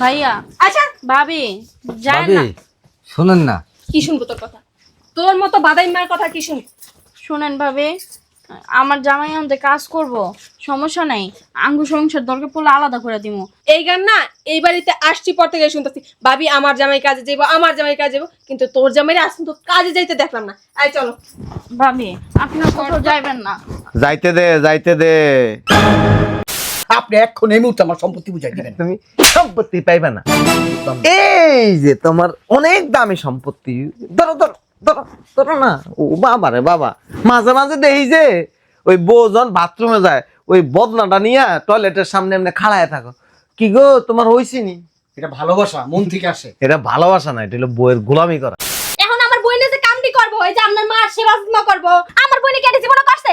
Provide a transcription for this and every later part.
ভাইয়া আচ্ছা ভাবি যান ভাবি না। শুনেন না, কি শুনবো তোর কথা? তোর মতো বাদাই মার কথা কি শুনবো? শুনেন ভাবি, আমার জামাই আনতে কাজ করব, সমস্যা নাই, আঙ্গু সংসার দরকার পড়লে আলাদা করে দিমু। এই গান না এই বাড়িতে আসছি পর থেকে শুনতেছি, ভাবি আমার জামাই কাজে যাইবো, আমার জামাই কাজে যাবো, কিন্তু তোর জামাইরা আজ কিন্তু কাজে যাইতে দেখলাম না। আয় চলো। ভাবি আপনার কোথাও যাইবেন না। যাইতে দে যাইতে দে। আপনি এখন এই মুহূর্তে আমার সম্পত্তি বুঝাই দিবেন। তুমি সম্পত্তি পাইবে না। এই যে তোমার অনেক দামি সম্পত্তি, ধরো ধরো ধরো ধরো না। ও বাবা রে বাবা, মাঝে মাঝে দেখি যে ওই বউজন বাথরুমে যায়, ওই বদনাটা নিয়ে টয়লেটের সামনে এমনি খাড়ায় থাকো। কি গো তোমার হইছিনি? এটা ভালোবাসা, মন থেকে আসে। এটা ভালোবাসা না, এটা হলো বউয়ের গোলামি করা। এখন আমার বইনে যে কামটি করবো, এই যে আপনার মার সেবা যত্ন করবো, আমার বইনে কেটে জীবনে করছে?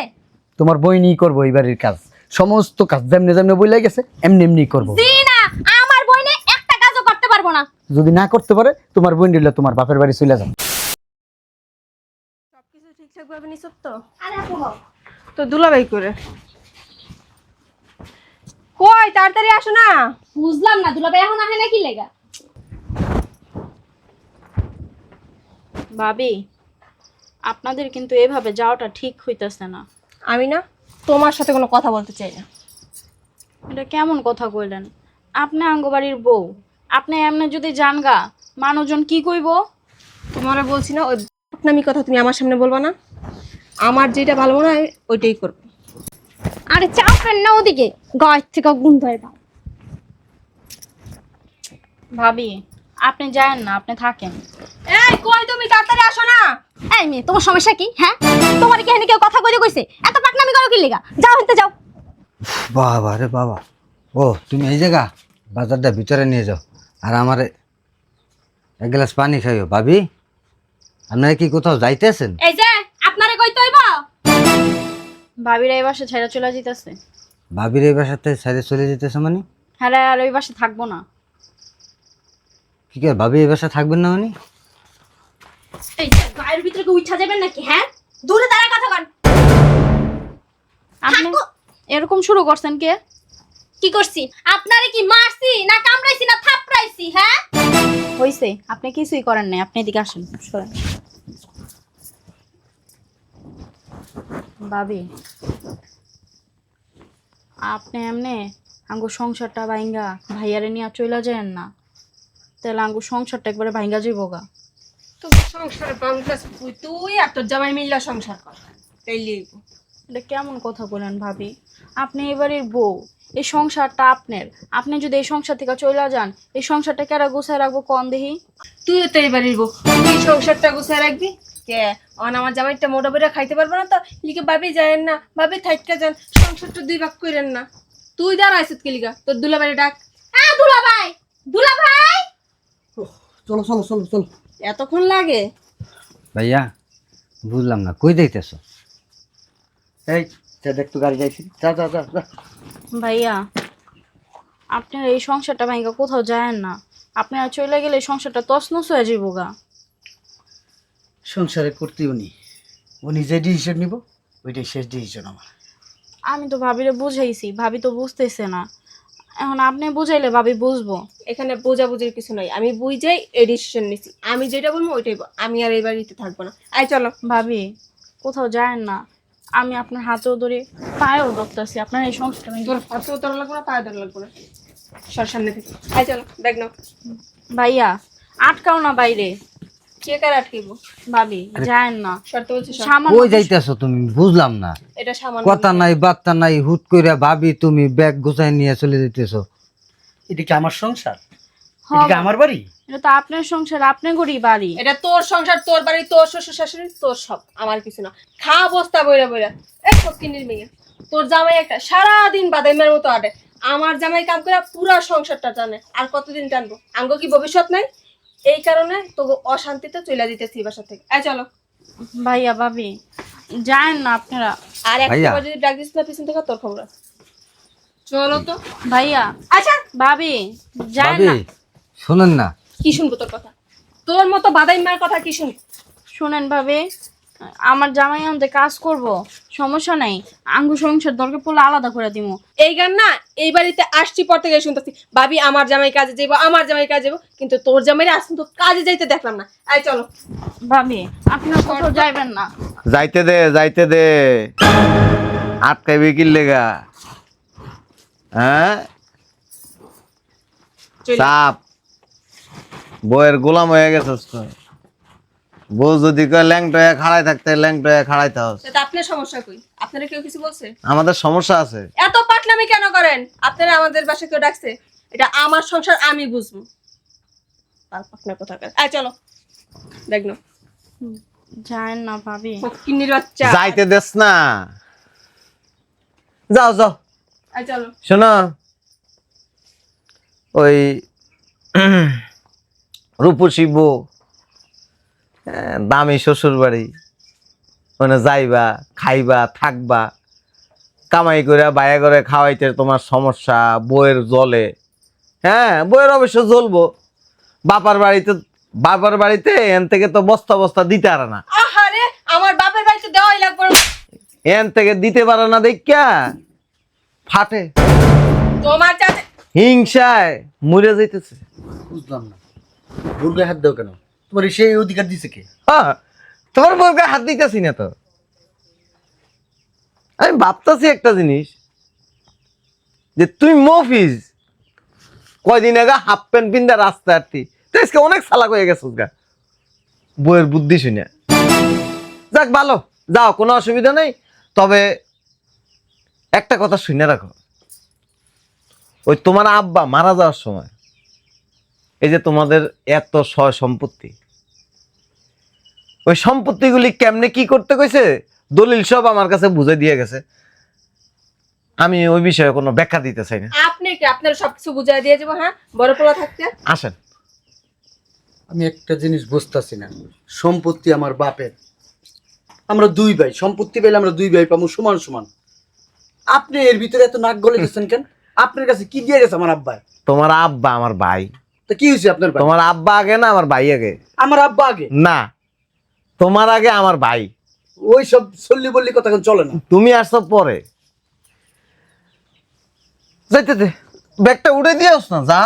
তোমার বই নিয়ে করবো এই বাড়ির কাজ, সমস্ত কাজ যেমনি যেমনি বইলে গেছে এমনি এমনি করবো। জি না, আমার বইনে একটা কাজও করতে পারবো না। যদি না করতে পারে তোমার বই নিলে তোমার বাপের বাড়ি চলে যাও। সবকিছু ঠিকঠাক ভাবে নিছ তো? আরে আপু তো দুলাভাই করে কই, তাড়াতাড়ি আসো না। বুঝলাম না দুলাভাই এখন আহে নাকি লেগা। ভাবি আপনাদের কিন্তু এভাবে যাওয়াটা ঠিক হইতেছে না। আমি না তোমার সাথে কোনো কথা বলতে চাই না। এটা কেমন কথা কইলেন? আপনি আঙ্গবাড়ির বউ, আপনি এমনি যদি জানগা মানুষজন কি কইব? তোমারে বলছি না, ওই নামি কথা তুমি আমার সামনে বলবা না। আমার যেটা ভালো মনে হয় ওইটাই করবো। আরে চাপেন না ওদিকে, গাছ থেকে গন্ধ হয়। ভাবি আপনি যায়েন না, আপনি থাকেন। এই কই তুমি, তাড়াতাড়ি আসো না। এই মেয়ে, তোমার সমস্যা কি? হ্যাঁ, তোমার কি এখানে কেউ কথা কইতে কইছে? এত পাকনামি করো কি লেগা? যাও হইতে যাও। বাবা রে বাবা, ও তুমি এই জায়গা বাজারটা ভিতরে নিয়ে যাও, আর আমার এক গ্লাস পানি খাইও। ভাবি আপনারা কি কোথাও যাইতেছেন? এই যে আপনারে কইতে হইব। ভাবিরা এই বাসে ছেড়ে চলে যেতেছে। ভাবির এই বাসাতে ছেড়ে চলে যেতেছে মানে? হ্যাঁ, আর ওই বাসে থাকবো না। কি করে ভাবি এই বাসা থাকবেন না মানে? এই যে গায়ের ভিতরে কি উঠা যাবেন নাকি? হ্যাঁ, দূরে দাঁড়া কথা কন। আপনি এরকম শুরু করছেন কে? কি করছি? আপনারে কি মারছি না কামড়াইছি না থাপড়াইছি? হ্যাঁ, হইছে, আপনি কিছুই করেন নাই, আপনি এদিকে আসেন, সরেন। ভাবি আপনি এমনি আঙ্গু সংসারটা ভাইঙ্গা ভাইয়ারে নিয়ে চলে যায়েন না, তাহলে আঙ্গু সংসারটা একবারে ভাইঙ্গা যাইবো গা। তুমি সংসারে বাংলাদেশ তুই আর তোর জামাই মিল্লা সংসার কর, তাইলে হইব। এটা কেমন কথা বলেন ভাবি? আপনি এবারের বউ, এই সংসারটা আপনার, আপনি যদি এই সংসার থেকে চলে যান, এই সংসারটা কেরা গুছায় রাখবো কন দেহি? তুইও তো এবার হইব, তুই সংসারটা গুছায় রাখবি কে? অন আমার জামাইটা মোটা বেটা খাইতে পারবো না তো লিখে ভাবি যায়েন না, ভাবি থাইকা যান, সংসারটা দুই ভাগ কইরেন না। তুই দাঁড়াইছিস কি লিগা? তোর দুলাবাড়ি ডাক। হ্যাঁ দুলাভাই, দুলাভাই। চলো চলো চলো চলো। এতক্ষণ লাগে? ভাইয়া বুঝলাম না, কই যাইতেছো? এই দেখ তো গাড়ি যাইছি, যা যা যা যা। ভাইয়া আপনার এই সংসারটা ভাইঙ্গা কোথাও যায়েন না, আপনারা চলে গেলে এই সংসারটা তছনছ হয়ে যাবো গা। সংসারে করতে উনি যে ডিসিশন নিব ওইটাই শেষ ডিসিশন আমার। আমি তো ভাবিরে বুঝাইছি, ভাবি তো বুঝতেছে না, এখন আপনি বুঝাইলে ভাবি বুঝবো। এখানে বোঝাবুঝির কিছু নাই, আমি বুঝাই এই ডিসিশন নিছি, আমি যেটা বলবো ওইটাই আমি আর এই বাড়িতে থাকবো না। আয় চলো। ভাবি কোথাও যায়েন না, আমি আপনার হাতেও ধরে পায়েও ধরতেছি, আপনার এই সংসারটা তোর হাতেও ধরা লাগবো না, পায়ে ধরা লাগবো না, সর সামনে থেকে। আয় চলো, ব্যাগ নাও। ভাইয়া আটকাও না বাইরে। কে কার আটকিব? ভাবি যায়েন না, শর্ত বলছি সর। সামান্য কই যাইতেছো তুমি? বুঝলাম না, এটা সামান্য কথা নাই বার্তা নাই, হুট করে ভাবি তুমি ব্যাগ গুছাই নিয়ে চলে যেতেছো। এটা কি আমার সংসার? হবে। এটা কি আমার বাড়ি? এটা তো আপনার সংসার, আপনি গড়ি বাড়ি। এটা তোর সংসার, তোর বাড়ি, তোর শ্বশুর শাশুড়ি, তোর সব, আমার কিছু না। খা বস্তা বইরা বইরা এক ফকিনির মেয়ে। তোর জামাই একটা সারাদিন বাদাইমের মতো আটে, আমার জামাই কাম করে পুরা সংসারটা জানে। আর কতদিন টানবো? আঙ্গ কি ভবিষ্যৎ নাই? এই কারণে তোকে অশান্তিতে চলে দিতেছি বাসা থেকে। আয় চলো। ভাইয়া ভাবি যায়েন না আপনারা। আর ভাইয়া। একটা যদি ডাক দিস না পিছন থেকে, তোর খবর আছে। চলো তো। ভাইয়া আচ্ছা ভাবি যায়েন ভাবি না। শুনেন না, কি শুনবো তোর কথা? তোর মতো বাদাইমার কথা কি শুনবো? শুনেন ভাবি, আমার জামাই আনতে কাজ করব, সমস্যা নাই। আঙ্গু সংসার দরকার পড়লে আলাদা করে দিমু। এই গান না এই বাড়িতে আসছি পর থেকে শুনতেছি, ভাবি আমার জামাই কাজে যাইবো, আমার জামাই কাজে যাবো, কিন্তু তোর জামাইরা আজ তো কাজে যাইতে দেখলাম না। আয় চলো। ভাবি আপনার কোথাও যাইবেন না। যাইতে দে, যাইতে দে। আটকাইবে কি লেগা? হ্যাঁ, চলি। চাপ। বউয়ের গোলাম হয়ে গেছিস তো। বউ যদি কয় ল্যাংটয়ে খাড়াই থাকতে, ল্যাংটয়ে খাড়াইতে হস। তা আপনার সমস্যা কই? আপনারা কেউ কিছু বলছে? আমাদের সমস্যা আছে। এত পাটনামি কেন করেন? আপনারা আমাদের বাসায় কেউ ডাকছে? এটা আমার সংসার, আমি বুঝবো। তার পাটনা কোথাকার। আয় চলো। দেখ না যায়েন না ভাবি। ফকিন্নির বাচ্চা। যাইতে দেস না। যাও যাও। আয় চলো। শোনো, ওই রূপসী বউ, দামি শ্বশুর বাড়ি, মানে যাইবা, খাইবা, থাকবা, কামাই করে বায়া করে খাওয়াইতে তোমার সমস্যা, বউয়ের জলে। হ্যাঁ, বউয়ের অবশ্য জ্বলবো। বাবার বাড়িতে এন থেকে তো বস্তা বস্তা দিতে পারে না। আহারে, আমার বাপের বাড়িতে দেওয়াই লাগবে না। এন থেকে দিতে পারে না দেখিয়া ফাটে, তোমার চাচা হিংসায় মরে যাইতেছে। বুঝলাম না, ভুল গায়ে হাত দাও কেন? তোমার সেই অধিকার দিছে কে? হ্যাঁ, তোমার বউকে হাত দিতেছি না তো। আমি ভাবতেছি একটা জিনিস, যে তুই মফিজ কয়দিন আগে হাফ প্যান্ট পিন্দা রাস্তা হাঁটতি, তো আজকে অনেক চালাক হয়ে গেছিস গা বউয়ের বুদ্ধি শুনে। যাক ভালো, যাও, কোনো অসুবিধা নেই। তবে একটা কথা শুনে রাখো, ওই তোমার আব্বা মারা যাওয়ার সময় এই যে তোমাদের এত সয় সম্পত্তি, ওই সম্পত্তিগুলি কেমনে কি করতে কইছে দলিল সব আমার কাছে বুঝে দিয়ে গেছে। আমি ওই বিষয়ে কোনো ব্যাখ্যা দিতে চাই না। আপনি কি আপনার সবকিছু বুঝাই দিয়ে যাবো? হ্যাঁ, বড় পোলা থাকতে। আসেন। আমি একটা জিনিস বুঝতেছি না, সম্পত্তি আমার বাপের, আমরা দুই ভাই, সম্পত্তি পেলে আমরা দুই ভাই পাবো সমান সমান। আপনি এর ভিতরে এত নাক গলে গেছেন কেন? আপনার কাছে কি দিয়ে গেছে আমার আব্বা? তোমার আব্বা আমার ভাই। তো কি হয়েছে আপনার ভাই? তোমার আব্বা আগে না আমার ভাই আগে? আমার আব্বা আগে না, তোমার আগে আমার ভাই। ওই সব চল্লি বললি কথা এখন চলে না। তুমি আসছো পরে। যাইতে দে, ব্যাগটা উঠে দিয়েছ না, যা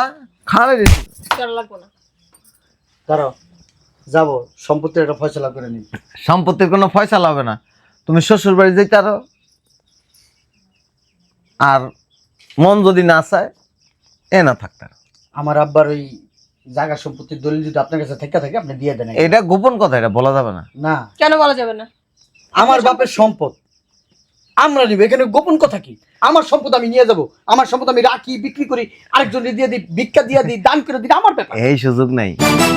খাড়ে রেখে। চল লাগবো না। দাঁড়াও, যাবো, সম্পত্তির একটা ফয়সলা করে নিন। সম্পত্তির কোনো ফয়সালা হবে না। তুমি শ্বশুর বাড়ি যেতে আরো, আর মন যদি না চায় এ না থাকতে। আমার আব্বার ওই জায়গা সম্পত্তির দলিল যদি আপনার কাছে থেকে থাকে আপনি দিয়ে দেন। এটা গোপন কথা, এটা বলা যাবে না। না, কেন বলা যাবে না? আমার বাপের সম্পদ আমরা নিব, এখানে গোপন কথা কি? আমার সম্পদ আমি নিয়ে যাব, আমার সম্পদ আমি রাখি, বিক্রি করি, আরেকজনকে দিয়ে দিই, ভিক্ষা দিয়ে দিই, দান করে দিই, আমার ব্যাপার। এই সুযোগ নাই।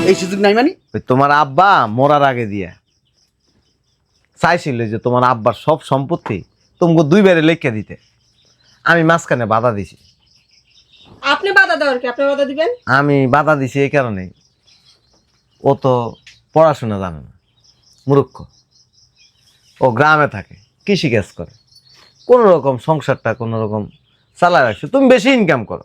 এই সুযোগ নাই মানে? ওই তোমার আব্বা মরার আগে দিয়া চাইছিল যে তোমার আব্বার সব সম্পত্তি তোমাকে দুইবারে লেখা দিতে। আমি মাঝখানে বাধা দিছি। আপনি বাধা দেওয়ার কি? আপনি বাধা দিবেন? আমি বাধা দিছি এই কারণে, ও তো পড়াশোনা জানে না, মূর্খ। ও গ্রামে থাকে, কৃষি কাজ করে, কোনো রকম সংসারটা কোনো রকম চালায় রাখছে। তুমি বেশি ইনকাম করো।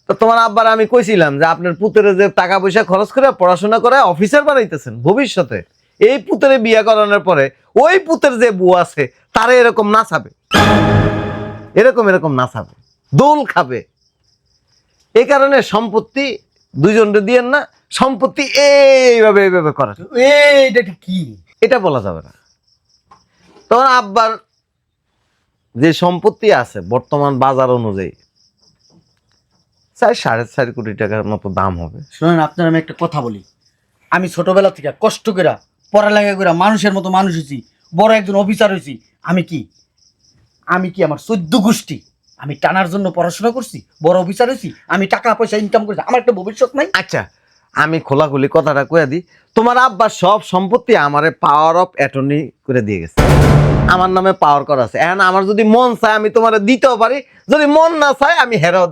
তো তোমার আব্বার আমি কইছিলাম যে আপনার পুত্রে যে টাকা পয়সা খরচ করে পড়াশোনা করে অফিসার বানাইতেছেন, ভবিষ্যতে এই পুত্রে বিয়ে করানোর পরে ওই পুত্রের যে বউ আছে তারে এরকম নাচাবে, এরকম নাচাবে, দোল খাবে। এই কারণে সম্পত্তি দুইজনকে দিয়েন না, সম্পত্তি এইভাবে করেন। এটা কি? এটা বলা যাবে না। তোমার আব্বার যে সম্পত্তি আছে বর্তমান বাজার অনুযায়ী 4.5 কোটি টাকার মতো দাম হবে। শুনুন, আপনার আমি একটা কথা বলি, আমি ছোটবেলা থেকে কষ্ট করে পড়ালেখা করে মানুষের মতো মানুষ হয়েছি, বড় একজন অফিসার হয়েছি। আমি কি আমার 14 গোষ্ঠী আমি টানার জন্য পড়াশোনা করছি, বড় অফিসার হয়েছি, আমি টাকা পয়সা ইনকাম করছি, আমার একটা ভবিষ্যৎ নাই? আচ্ছা, আমি খোলাখুলি কথাটা কয়ে দিই, তোমার আব্বা সব সম্পত্তি আমারে পাওয়ার অফ অ্যাটর্নি করে দিয়ে গেছে, আমার নামে পাওয়ার করা আছে। এখন আমার যদি মন চায় আমি তোমার দিতেও পারি, যদি মন না চায় আমি হেরাও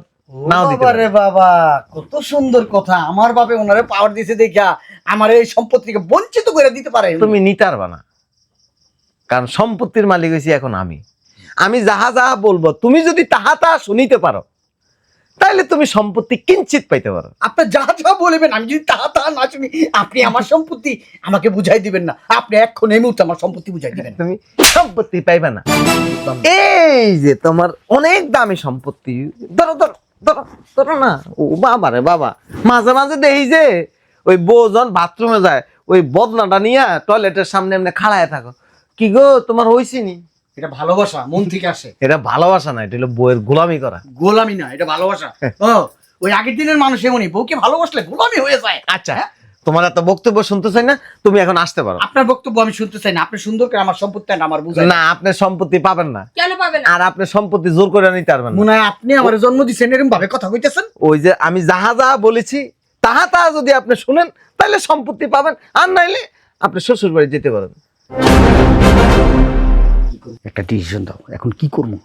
নাও দিতে পারি। বাবারে বাবা, কত সুন্দর কথা! আমার বাপে ওনারে পাওয়ার দিয়েছে দেখা আমার এই সম্পত্তিকে বঞ্চিত করে দিতে পারে। তুমি নিতে পারবা না, কারণ সম্পত্তির মালিক হয়েছি এখন আমি। আমি যাহা যাহা বলবো তুমি যদি তাহা তাহা শুনিতে পারো, তাইলে তুমি সম্পত্তি কিঞ্চিত পাইতে পারো। আপনি যা যা বলবেন আমি যদি তা না শুনি, আপনি আমার সম্পত্তি আমাকে বুঝাই দিবেন না। আপনি এখন এই মুহূর্তে আমার সম্পত্তি বুঝাই দিবেন। তুমি সম্পত্তি পাইবে না। এই যে তোমার অনেক দামি সম্পত্তি, ধরো ধরো ধরো ধরো না। ও বাবা রে বাবা, মাঝে মাঝে দেখি যে ওই বউজন বাথরুমে যায়, ওই বদনাটা নিয়ে টয়লেটের সামনে এমনি খাড়ায় থাকো। কি গো, তোমার হইছিনি? এটা ভালোবাসা, মন থেকে আসে। এটা ভালোবাসা না, এটা হলো বউয়ের গোলামি করা। গোলামি না, এটা ভালোবাসা। ও ওই আগের দিনের মানুষ এমনই, বউকে ভালোবাসলে গোলামি হয়ে যায়। আচ্ছা, তোমার এত বক্তব্য শুনতে চাই না, তুমি এখন আসতে পারো। আপনার বক্তব্য আমি শুনতে চাই না। আপনি সুন্দর করে আমার সম্পত্তি আমার বুঝাই না, আপনি সম্পত্তি পাবেন না, কেন পাবে না? আর আপনি সম্পত্তি জোর করে নিতে পারবেন না। মনে হয় আপনি আমার জন্ম দিচ্ছেন এরকম ভাবে কথা কইতেছেন। ওই যে আমি যাহা যাহা বলেছি তাহা তাহা যদি আপনি শুনেন তাহলে সম্পত্তি পাবেন, আর নাইলে আপনি শ্বশুর বাড়ি যেতে পারেন। একটা ডিসিশন দাও, এখন কি করবো?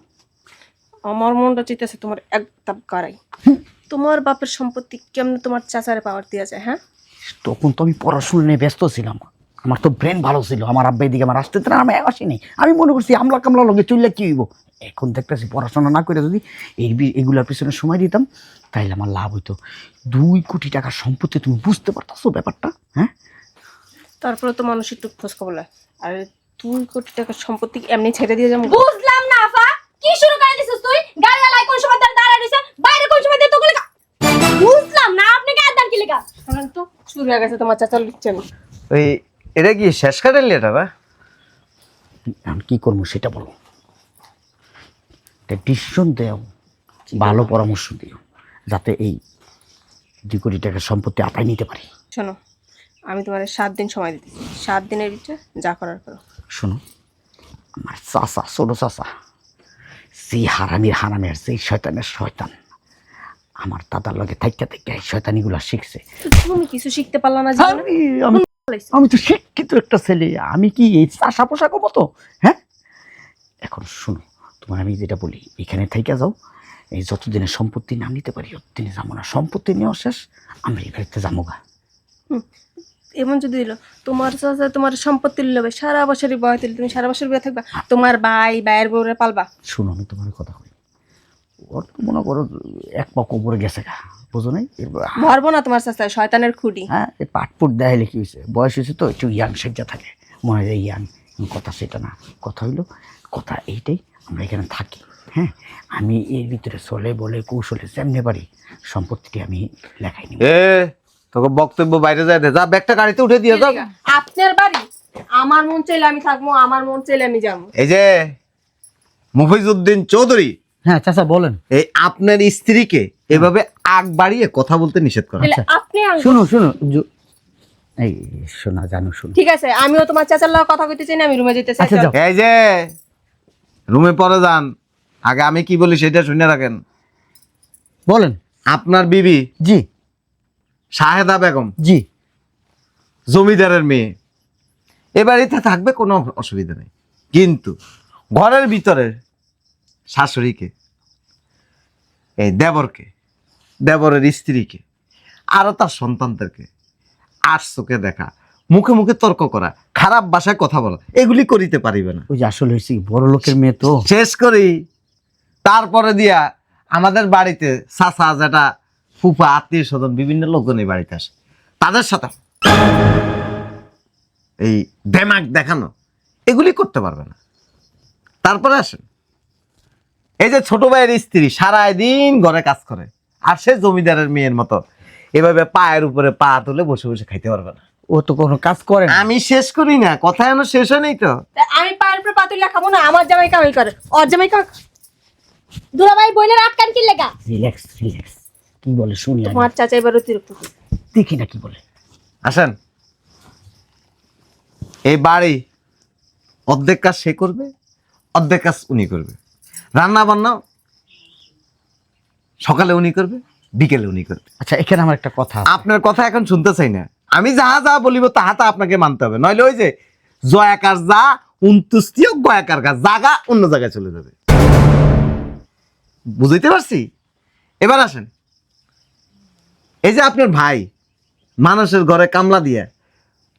আমার মনটা চাইতেছে তোমার একদম কারাই। তোমার বাপের সম্পত্তি কেমনে তোমার চাচারে পাওয়ার দিয়া যায়? হ্যাঁ, তখন তো আমি পড়াশোনা নিয়ে ব্যস্ত ছিলাম, আমার তো ব্রেন ভালো ছিল। আমার আব্বা এদিকে আমার আসতে না, আমি আসিনি। আমি মনে করছি আমলা কামলা লগে চললে কি হইব। এখন দেখতেছি পড়াশোনা না করে যদি এগুলার পিছনে সময় দিতাম তাইলে আমার লাভ হইতো। 2 কোটি টাকার সম্পত্তি, তুমি বুঝতে পারতাছো ব্যাপারটা? হ্যাঁ, তারপরে তো মানুষ একটু খোঁজ খবর লয়। আর 2 কোটি টাকার সম্পত্তি এমনি ছেড়ে দিয়ে যাবো? বুঝলাম না আফা, কি শুরু করে দিছিস তুই? গাড়ি আলাই কোন সময় দাঁড়ায় রইছে, বাইরে কোন সময় দিয়ে তো গুলি বুঝলাম না, আপনি কে আদান কি লেগা? শোনেন তো, শুরু হয়ে গেছে তোমার চাচার লিখছেন। ওই এটা কি শেষ কাটেন এটা না? আমি কি করবো সেটা বলো। একটা ডিসিশন দেও, ভালো পরামর্শ দিও, যাতে এই 2 কোটি টাকার সম্পত্তি আতায় নিতে পারি। শোনো, আমি তোমার 7 দিন সময় দিতেছি। 7 দিনের ভিতরে যা করার করো। শোনো, আমার চাচা, ছোট চাচা, সেই হারামির সেই শয়তানের শয়তান আমার দাদার লগে থাইকা থাইকা এই শয়তানিগুলো শিখছে। তো তুমি কিছু শিখতে পারলা না জীবনে? আমি তো শিক্ষিত একটা ছেলে, আমি কি এই চাষা পোশাক মতো? হ্যাঁ, এখন শোনো, তোমার আমি যেটা বলি, এখানে থাইকা যাও। এই যতদিনের সম্পত্তি না নিতে পারি ততদিনে যাবো না। সম্পত্তি নেওয়া শেষ, আমরা এই বাড়িতে যাবো গা। এমন যদি দিল তোমার চাচা তোমার সম্পত্তি লবে, সারা বছরই বয় দিলে তুমি সারা বছর বয়ে থাকবা? তোমার ভাইয়ের বউরে পালবা? শুনো, আমি তোমার কথা বলি, ওর তো মনে করো 1 পা কোপরে গেছে গা, বুঝো নাই? ধরবো না তোমার চাচা, শয়তানের খুঁড়ি। হ্যাঁ, এই পাটপুট দেখাইলে কি হয়েছে, বয়স হয়েছে তো একটু ইয়াং সেজা থাকে, মনে হয় ইয়াং। কথা সেটা না, কথা হইলো, কথা এইটাই, আমরা এখানে থাকি। হ্যাঁ, আমি এর ভিতরে চলে বলে কৌশলে যেমনি পারি সম্পত্তিটি আমি লেখাই নিব। এ তোকে বক্তব্য বাইরে যায় দে, যা ব্যাগটা গাড়িতে উঠে দিয়ে যাও। আপনার বাড়ি, আমার মন চাইলে আমি থাকবো, আমার মন চাইলে আমি যাবো। এই যে মুফিজউদ্দিন চৌধুরী, হ্যাঁ চাচা বলেন। এই আপনার স্ত্রীকে এভাবে আগ বাড়িয়ে কথা বলতে নিষেধ করা। তাহলে আপনি শুনো শুনো, এই শোনা জানো, শুনো। ঠিক আছে, আমিও তোমার চাচার লগে কথা কইতে চাই না, আমি রুমে যেতে চাই। আচ্ছা, যাও। এই যে রুমে পরে যান, আগে আমি কি বলি সেটা শুনে রাখেন। বলেন। আপনার বিবি জি শাহেদা বেগম, জি। জমিদারের মেয়ে, এ বাড়িতে থাকবে, কোনো অসুবিধা নেই। কিন্তু ঘরের ভিতরে শাশুড়িকে, এই দেবরকে, দেবরের স্ত্রীকে, আরো তার সন্তানদেরকে আর চোখে দেখা, মুখে মুখে তর্ক করা, খারাপ ভাষায় কথা বলা, এগুলি করিতে পারিবে না। ওই যে আসলে হয়েছে বড় লোকের মেয়ে তো। শেষ করি, তারপরে দিয়া আমাদের বাড়িতে চাচা যেটা ফুফা আত্মীয় স্বজন বিভিন্ন লোকজন এই বাড়িতে আসে, তাদের সাথে এই দেমাগ দেখানো এগুলি করতে পারবে না। তারপরে আসেন, এই যে ছোট ভাইয়ের স্ত্রী সারাদিন ঘরে কাজ করে, আর সে জমিদারের মেয়ের মতো এভাবে পায়ের উপরে পা তুলে বসে বসে খাইতে পারবে না। ও তো কোনো কাজ করে না। আমি শেষ করি না, কথা এখনো শেষ হয় নাই তো। তা আমি পায়ের উপরে পাতুলা খাবো না? আমার জামাই কামাই করে, ওর জামাই দুলাভাই বইনের আটকান কি লেগা? রিল্যাক্স রিল্যাক্স, কি বলে শুনি আগে। তোমার চাচা এবার অতিরিক্ত। দেখি না কি বলে। আসেন, এই বাড়ি অর্ধেক কাজ সে করবে, অর্ধেক কাজ উনি করবে। রান্না বান্না সকালে উনি করবে, বিকেলে উনি করবে। আচ্ছা, এখানে আমার একটা কথা আছে। আপনার কথা এখন শুনতে চাই না, আমি যাহা যাহা বলিব তাহা তা আপনাকে মানতে হবে, নইলে ওই যে জয়াকার যা 29 গয়াকার গা জাগা অন্য জায়গায় চলে যাবে। বুঝতে পারছি? এবার আসেন, এই যে আপনার ভাই মানুষের ঘরে কামলা দিয়ে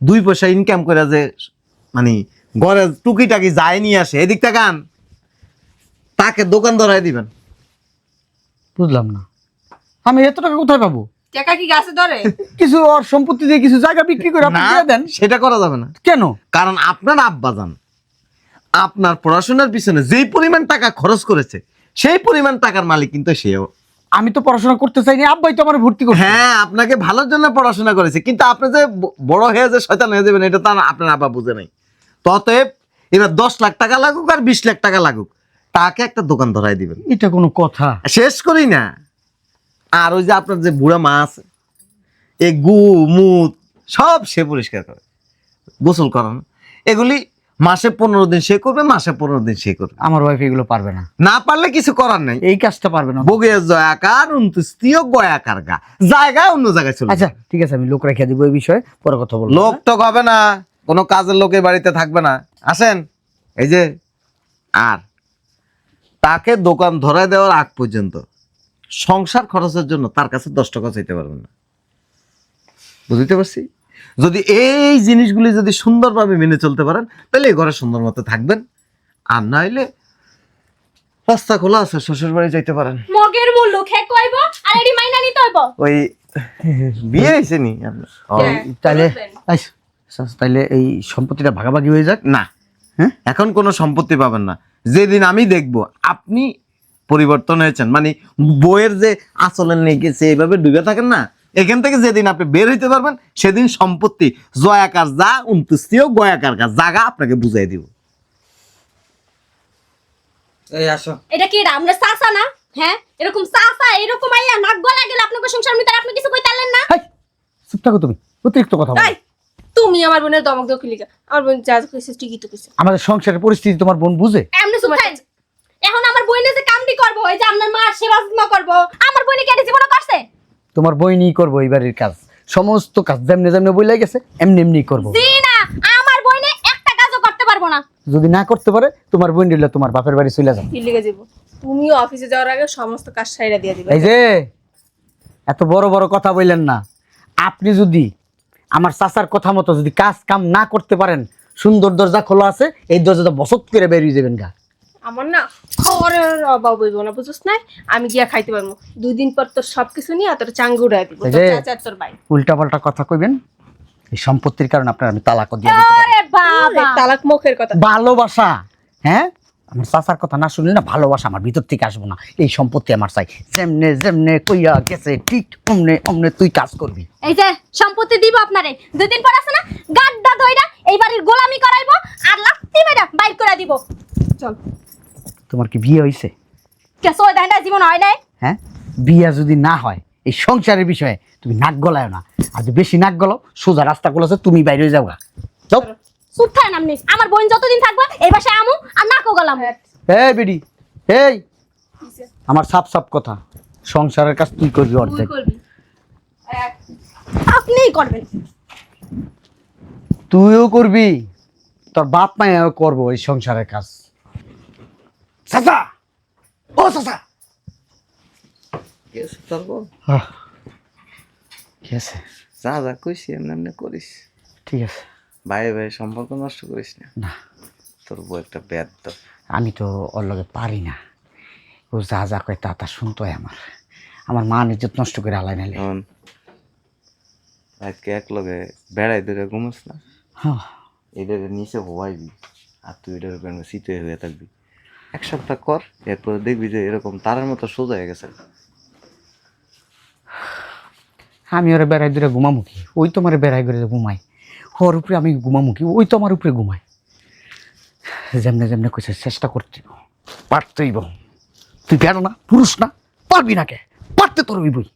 2 পয়সা ইনকাম করে যে মানে ঘরে টুকিটাকি যায় নিয়ে আসে, এদিক তাকান, তাকে দোকান ধরাই দিবেন। বুঝলাম না। আমি এত টাকা কোথায় পাবো? টাকা কি গাছে ধরে? কিছু ওর সম্পত্তি দিয়ে কিছু জায়গা বিক্রি করে আপনি না, দিয়ে দেন। সেটা করা যাবে না। কেন? কারণ আপনার আব্বাজান আপনার পড়াশোনার পিছনে যেই পরিমাণ টাকা খরচ করেছে সেই পরিমাণ টাকার মালিক কিন্তু সেও। আমি তো পড়াশোনা করতে চাইনি, আব্বাই তো আমার ভর্তি করছে। হ্যাঁ, আপনাকে ভালোর জন্য পড়াশোনা করেছে, কিন্তু আপনি যে বড় হয়ে যে শয়তান হয়ে যাবেন এটা তো আপনার আব্বা বুঝে নাই। ততএব এবার 10 লাখ টাকা লাগুক আর 20 লাখ টাকা লাগুক, তাকে একটা দোকান ধরাই দিবেন। এটা কোনো কথা? শেষ করি না। আর ওই যে আপনার যে বুড়া মা আছে, এই গু মুত সব সে পরিষ্কার করে, গোসল করান, এগুলি মাসে 15 দিন সে করবে, মাসে 15 দিন সে করবে। আমার ওয়াইফ এগুলো পারবে না। না পারলে কিছু করার নাই। এই কাজটা পারবে না। বগে জয়াকার উন্তুস্তিও গয়াকার গা, জায়গা অন্য জায়গায় চলে। আচ্ছা ঠিক আছে, আমি লোক রেখে দিব এই বিষয়ে, পরে কথা বলবো। লোক তো হবে না, কোনো কাজের লোকের বাড়িতে থাকবে না। আসেন এই যে, আর তাকে দোকান ধরায় দেওয়ার আগ পর্যন্ত সংসার খরচের জন্য তার কাছে 10 টাকা চাইতে পারবেন না। বুঝতে পারছি? যদি এই জিনিসগুলি যদি সুন্দরভাবে মেনে চলতে পারেন তাহলে এই ঘরে সুন্দর মতো থাকবেন। আর না হইলে রাস্তা খোলা আছে, শ্বশুর বাড়ি যাইতে পারেন। মগের মূল্য খেয়ে কইব আর এডি মাইনা নিতে হইব। ওই বিয়ে হয়েছে নি আপনার? ও, হ্যাঁ। তাইলে বুঝলেন? তাইলে এই সম্পত্তিটা ভাগাভাগি হয়ে যাক। না, হ্যাঁ? এখন কোনো সম্পত্তি পাবেন না। যেদিন আমি দেখব আপনি পরিবর্তন হয়েছেন, মানে বইয়ের যে আচলের নিয়ে গেছে এইভাবে ডুবে থাকেন না, এখান থেকে যেদিন আপনি বের হইতে পারবেন সেদিন সম্পত্তি জয়াকার যা উন্তুস্তিও গয়াকার গা জায়গা আপনাকে বুঝাই দিব। এই আসো। এটা কি আমরা চাচা না? হ্যাঁ, এরকম চাচা এরকম আইয়া নাক গলা গেল আপনাকে সংসার মিটার আপনি কিছু কইতালেন না? হাই, চুপ থাকো তুমি, অতিরিক্ত কথা বলো। এই, তুমি আমার বোনের দমক দাও খুলিকা। আমার বোন যা কইছে ঠিকই তো কইছে। আমাদের সংসারের পরিস্থিতি তোমার বোন বুঝে? এমনি চুপ থাকেন। এখন আমার বইনে যে কামটি করব, এই যে আপনার মার সেবা যত্ন করব, আমার বইনে কেটে জীবন করছে? তোমার বইনই করবো এই বাড়ির কাজ, সমস্ত কাজ যেমনি যেমনি বইলে গেছে এমনি এমনি করবো। জি না, আমার বইনে একটা কাজও করতে পারবো না। যদি না করতে পারে তোমার বোন দিলে তোমার বাপের বাড়ি চলে যাও। কি লিগে যাব? তুমিও অফিসে যাওয়ার আগে সমস্ত কাজ সাইরা দিয়ে দিবে। এই যে এত বড় বড় কথা বললেন না। আপনি যদি আমার চাচার কথা মতো যদি কাজ কাম না করতে পারেন, সুন্দর দরজা খোলা আছে, এই দরজাটা বসত করে বেরিয়ে যাবেন গা। আমার না খাওয়ারের অভাব হইব না, বুঝছ না? আমি গিয়া খাইতে পারবো। 2 দিন পর তোর সবকিছু নিয়ে তোর চাঙ্গু উড়াই দিব। এই তোর যে- চাচা আর তোর ভাই। উল্টা পাল্টা কথা কইবেন, এই সম্পত্তির কারণে আপনার আমি তালাকও দিয়ে দিতে পারি। আরে বাবা, তালাক মুখের কথা। ভালোবাসা, হ্যাঁ, আমার চাচার কথা না শুনলে না ভালোবাসা আমার ভিতর থেকে আসবো না। এই সম্পত্তি আমার চাই, যেমনে যেমনে কইয়া গেছে ঠিক অমনে অমনে তুই কাজ করবি। এই যে সম্পত্তি দিব আপনারে, 2 দিন পর আছে না গাড্ডা ধইরা এই বাড়ির গোলামি করাইবো আর লাত্তি মেরা বাইর করে দিব। চল। তোমার কি বিয়ে হয়েছে? কেসো দাইনা জীবন হয় নাই? হ্যাঁ, বিয়া যদি না হয় এই সংসারের বিষয়ে তুমি নাক গলায় না। আর যদি বেশি নাক গলাও, সোজা রাস্তা গুলো তুমি বাইরে যাও গা। চুপ। চুপ থাকেন আপনি। আমার বোন যতদিন থাকবো এই বাসায় আমু আর নাকো গলাম। এই বিডি, এই আমার সাপ সাপ কথা, সংসারের কাজ তুই করবি তুই অর্ধেক। করবি। আপনিই করবেন। তুইও করবি, তোর বাপ মায়েও করবো এই সংসারের কাজ। চাচা, ও চাচা, ঠিক আছে যা যা কইছি এমনি এমনি করিস। ঠিক আছে। ভাই ভাই সম্পর্ক নষ্ট করিস না। না, তোর বউ একটা ব্যাদ। আমি তো ওর লগে পারি না। ও যা যা কয় তা তা শুনতে হয় আমার। আমার মান ইজ্জত নষ্ট করে আলাই নাইলে। আজকে এক লগে বেড়াই ধরে ঘুমাস না, হ্যাঁ, এটার নিচে হওয়াইবি আর তুই এটার উপরে শীতে হয়ে থাকবি। 1 সপ্তাহ কর, এরপরে দেখবি যে এরকম তারের মতো সোজা হয়ে গেছে। আমি ওরা বেড়াই দূরে ঘুমামুখী, ওই তো আমার বেড়াই করে ঘুমাই। ওর উপরে আমি ঘুমামুখী, ওই তো আমার উপরে ঘুমাই। যেমনে যেমনে কইছে চেষ্টা করতে পারতেই বউ। তুই বেড়ো না, পুরুষ না, পারবি না কে? পারতে তোর ওই বই।